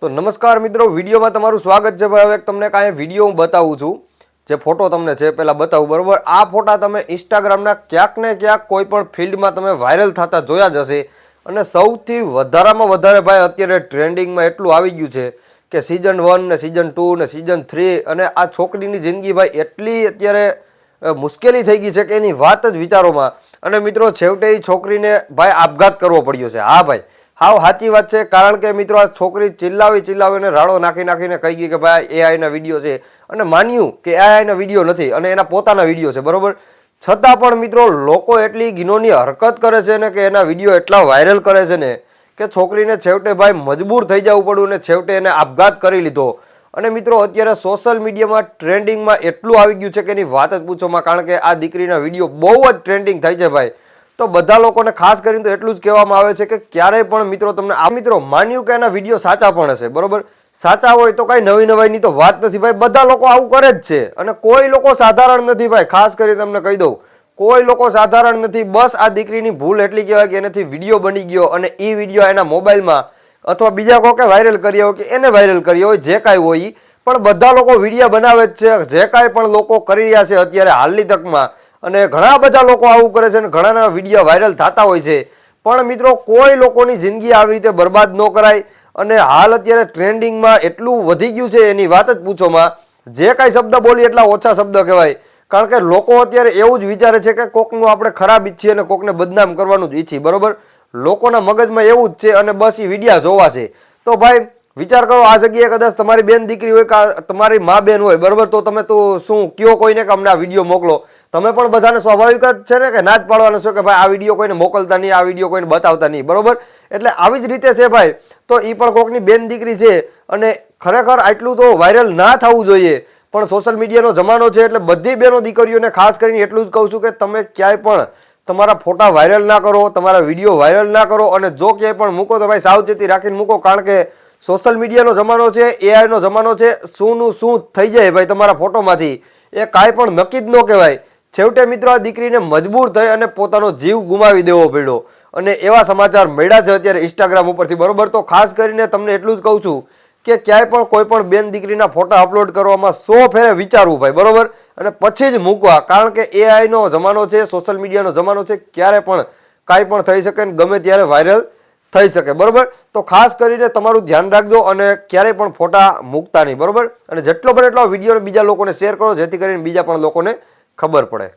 તો નમસ્કાર મિત્રો, વિડીયોમાં તમારું સ્વાગત છે ભાઈ। હવે તમને કાંઈ વિડીયો હું બતાવું છું, જે ફોટો તમને છે પહેલાં બતાવું, બરાબર। આ ફોટા તમે ઇન્સ્ટાગ્રામના ક્યાંક ને ક્યાંક કોઈ પણ ફિલ્ડમાં તમે વાયરલ થતા જોયા જ હશે। અને સૌથી વધારામાં વધારે ભાઈ અત્યારે ટ્રેન્ડિંગમાં એટલું આવી ગયું છે કે સિઝન 1 ને સિઝન 2 ને સિઝન 3 અને આ છોકરીની જિંદગી ભાઈ એટલી અત્યારે મુશ્કેલી થઈ ગઈ છે કે એની વાત જ વિચારોમાં। અને મિત્રો છેવટે એ છોકરીને ભાઈ આપઘાત કરવો પડ્યો છે। હા ભાઈ, હાવ સાચી વાત છે। કારણ કે મિત્રો આ છોકરી ચિલ્લાવીને રાડો નાખીને કહી ગઈ કે ભાઈ એઆઈના વિડીયો છે, અને માન્યું કે એઆઈના વિડીયો નથી અને એના પોતાના વિડીયો છે, બરોબર। છતાં પણ મિત્રો લોકો એટલી ગિનોની હરકત કરે છે ને કે એના વિડીયો એટલા વાયરલ કરે છે ને કે છોકરીને છેવટે ભાઈ મજબૂર થઈ જવું પડ્યું ને છેવટે એને આપઘાત કરી લીધો। અને મિત્રો અત્યારે સોશિયલ મીડિયામાં ટ્રેન્ડિંગમાં એટલું આવી ગયું છે કે એની વાત જ પૂછોમાં। કારણ કે આ દીકરીના વિડીયો બહુ જ ટ્રેન્ડિંગ થાય છે ભાઈ। તો બધા લોકોને ખાસ કરીને તો એટલું જ કહેવામાં આવે છે કે ક્યારેય પણ મિત્રો તમને આ મિત્રો માન્યું કે એના વિડીયો સાચા પણ હશે, બરોબર। સાચા હોય તો કઈ નવીની તો વાત નથી ભાઈ, બધા લોકો આવું કરે જ છે અને કોઈ લોકો સાધારણ નથી ભાઈ। ખાસ કરીને તમને કહી દઉં, કોઈ લોકો સાધારણ નથી। બસ આ દીકરીની ભૂલ એટલી કહેવાય કે એનાથી વિડીયો બની ગયો અને એ વિડીયો એના મોબાઈલમાં અથવા બીજા કોકે વાયરલ કર્યા હોય કે એને વાયરલ કર્યો હોય, જે કાંઈ હોય, પણ બધા લોકો વિડીયો બનાવે જ છે। જે કાંઈ પણ લોકો કરી રહ્યા છે અત્યારે હાલની તકમાં, અને ઘણા બધા લોકો આવું કરે છે અને ઘણાના વિડીયો વાયરલ થતા હોય છે। પણ મિત્રો કોઈ લોકોની જિંદગી આવી રીતે બરબાદ ન કરાય। અને હાલ અત્યારે ટ્રેન્ડિંગમાં એટલું વધી ગયું છે એની વાત જ પૂછોમાં। જે કાંઈ શબ્દ બોલી એટલા ઓછા શબ્દ કહેવાય। કારણ કે લોકો અત્યારે એવું જ વિચારે છે કે કોકનું આપણે ખરાબ ઈચ્છીએ અને કોકને બદનામ કરવાનું જ ઈચ્છીએ, બરોબર। લોકોના મગજમાં એવું જ છે અને બસ એ વિડીયા જોવા છે। તો ભાઈ વિચાર કરો, આ જગ્યાએ કદાચ તમારી બેન દીકરી હોય કે તમારી મા બેન હોય, બરોબર, તો તમે તો શું કયો કોઈને કે અમને આ વિડીયો મોકલો? તમે પણ બધાને સ્વાભાવિક જ છે ને કે ના જ પાડવાનો છો કે ભાઈ આ વિડીયો કોઈને મોકલતા નહીં, આ વિડીયો કોઈને બતાવતા નહીં, બરોબર। એટલે આવી જ રીતે છે ભાઈ। તો એ પણ કોકની બેન દીકરી છે અને ખરેખર આટલું તો વાયરલ ના થવું જોઈએ, પણ સોશિયલ મીડિયાનો જમાનો છે એટલે બધી બેનો દીકરીઓને ખાસ કરીને એટલું જ કહું છું કે તમે ક્યાંય પણ તમારા ફોટા વાયરલ ના કરો, તમારા વિડીયો વાયરલ ના કરો, અને જો ક્યાંય પણ મૂકો તો ભાઈ સાવચેતી રાખીને મૂકો। કારણ કે સોશિયલ મીડિયાનો જમાનો છે, એઆઈનો જમાનો છે। શુંનું શું થઈ જાય ભાઈ તમારા ફોટોમાંથી એ કાંઈ પણ નક્કી જ ન કહેવાય। છેવટે મિત્રો આ દીકરીને મજબૂર થઈ અને પોતાનો જીવ ગુમાવી દેવો પડ્યો, અને એવા સમાચાર મળ્યા છે અત્યારે ઇન્સ્ટાગ્રામ ઉપરથી, બરોબર। તો ખાસ કરીને તમને એટલું જ કહું છું કે ક્યાંય પણ કોઈ પણ બેન દીકરીના ફોટા અપલોડ કરવામાં 100 ફેરે વિચારવું ભાઈ, બરોબર, અને પછી જ મૂકવા। કારણ કે એઆઈનો જમાનો છે, સોશિયલ મીડિયાનો જમાનો છે, ક્યારે પણ કાંઈ પણ થઈ શકે ને ગમે ત્યારે વાયરલ થઈ શકે, બરોબર। તો ખાસ કરીને તમારું ધ્યાન રાખજો અને ક્યારેય પણ ફોટા મૂકતા નહીં, બરોબર। અને જેટલો બને એટલો વિડીયો બીજા લોકોને શેર કરો જેથી કરીને બીજા પણ લોકોને ખબર પડે।